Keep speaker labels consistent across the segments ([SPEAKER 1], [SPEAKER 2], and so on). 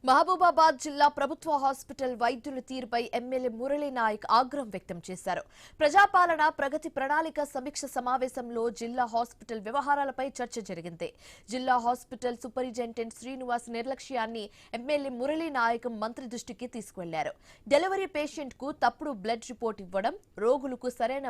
[SPEAKER 1] మహబూబాబాద్ జిల్లా ప్రభుత్వ హాస్పిటల్ వైద్యుల తీరుపై ఎమ్మెల్యే మురళీ నాయక్ ఆగ్రహం వ్యక్తం చేశారు. ప్రజాపాలన ప్రగతి ప్రణాళిక సమీక్ష సమావేశంలో జిల్లా హాస్పిటల్ వ్యవహారాలపై చర్చ జరిగింది. జిల్లా హాస్పిటల్ సూపరింటెండెంట్ శ్రీనివాస్ నిర్లక్ష్యాన్ని ఎమ్మెల్యే మురళీ నాయక్ మంత్రి దృష్టికి తీసుకువెళ్లారు. డెలివరీ పేషెంట్ కు తప్పుడు బ్లడ్ రిపోర్ట్ ఇవ్వడం, రోగులకు సరైన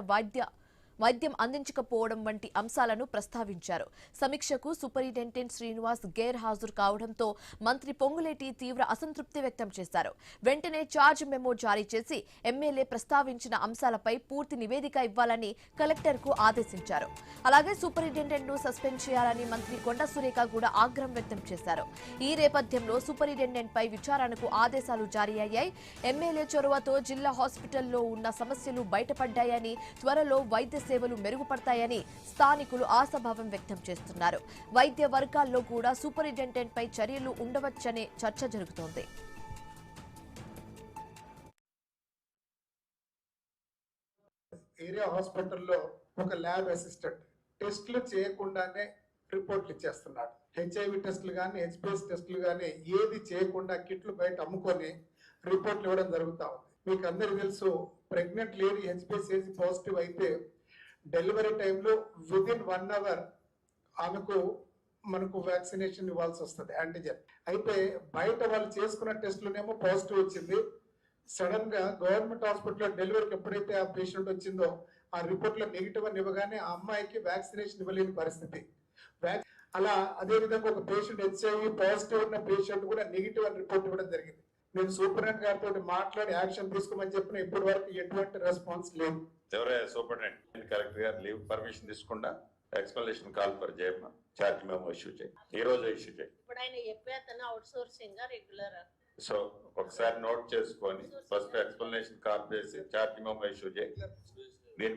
[SPEAKER 1] వైద్యం అందించకపోవడం వంటి అంశాలను ప్రస్తావించారు. సమీక్షకు సూపరింటెండెంట్ శ్రీనివాస్ గైర్ హాజరు కావడంతో మంత్రి పొంగులేటి తీవ్ర అసంతృప్తి వ్యక్తం చేశారు. వెంటనే ఛార్జ్ మెమో జారీ చేసి ఎమ్మెల్యే ప్రస్తావించిన అంశాలపై పూర్తి నివేదిక ఇవ్వాలని కలెక్టర్కు ఆదేశించారు. అలాగే సూపరింటెండెంట్ ను సస్పెండ్ చేయాలని మంత్రి కొండ సురేఖ కూడా ఆగ్రహం వ్యక్తం చేశారు. ఈ నేపథ్యంలో సూపరింటెండెంట్ పై విచారణకు ఆదేశాలు జారీ అయ్యాయి. ఎమ్మెల్యే చొరవతో జిల్లా హాస్పిటల్లో ఉన్న సమస్యలు బయటపడ్డాయని, త్వరలో వైద్య సేవలు మెరుగుపడతాయని స్థానికులు ఆశాభావం వ్యక్తం చేస్తున్నారు. వైద్య వర్గాల్లో కూడా సూపరింటెండెంట్ పై చర్యలు ఉండవచ్చనే చర్చ జరుగుతోంది.
[SPEAKER 2] ఏరియా హాస్పిటల్లో ఒక ల్యాబ్ అసిస్టెంట్ టెస్టులు చేయకుండానే రిపోర్ట్లు ఇచ్చేస్తున్నాడు. హెచ్ఐవి టెస్టులు కానీ, హెచ్పిఎస్ టెస్టులు కానీ ఏది చేయకుండా కిట్లు బయట అమ్ముకొని రిపోర్ట్లు ఇవ్వడం జరుగుతా ఉంది. మీకు అందరికీ తెలుసు, pregnant lady HPS AC positive అయితే డెలివరీ టైంలో విదిన్ 1 hour మనకు వ్యాక్సినేషన్ ఇవ్వాల్సి వస్తుంది, యాంటీజెన్. అయితే బయట వాళ్ళు చేసుకున్న టెస్టులోనేమో పాజిటివ్ వచ్చింది. సడన్ గా గవర్నమెంట్ హాస్పిటల్లో డెలివరీకి ఎప్పుడైతే ఆ పేషెంట్ వచ్చిందో ఆ రిపోర్ట్ లో నెగిటివ్ అని ఇవ్వగానే ఆ అమ్మాయికి వ్యాక్సినేషన్ ఇవ్వలేని పరిస్థితి. అలా అదే విధంగా ఒక పేషెంట్ హెచ్ఐవి పాజిటివ్ ఉన్న పేషెంట్ కూడా నెగిటివ్ అని రిపోర్ట్ ఇవ్వడం జరిగింది. నేను సూపరింటెండెంట్ గారితో మాట్లాడి యాక్షన్ తీసుకోమని చెప్పిన ఇప్పటి వరకు ఎటువంటి రెస్పాన్స్ లేదు.
[SPEAKER 3] ఎవరైనా సూపరింటెండెంట్ కలెక్టర్ గారు లీవ్ పర్మిషన్ తీసుకుండా ఎక్స్ప్లనేషన్ కాల్ ఫర్ చేయమా, చార్జ్ మేము ఇష్యూ చేయి, ఈ రోజు ఇష్యూ చేయి. సో ఒకసారి నోట్ చేసుకొని ఫస్ట్ ఎక్స్ప్లనేషన్ కాల్ చేసి చార్జ్ మేము ఇష్యూ చేయి. దీని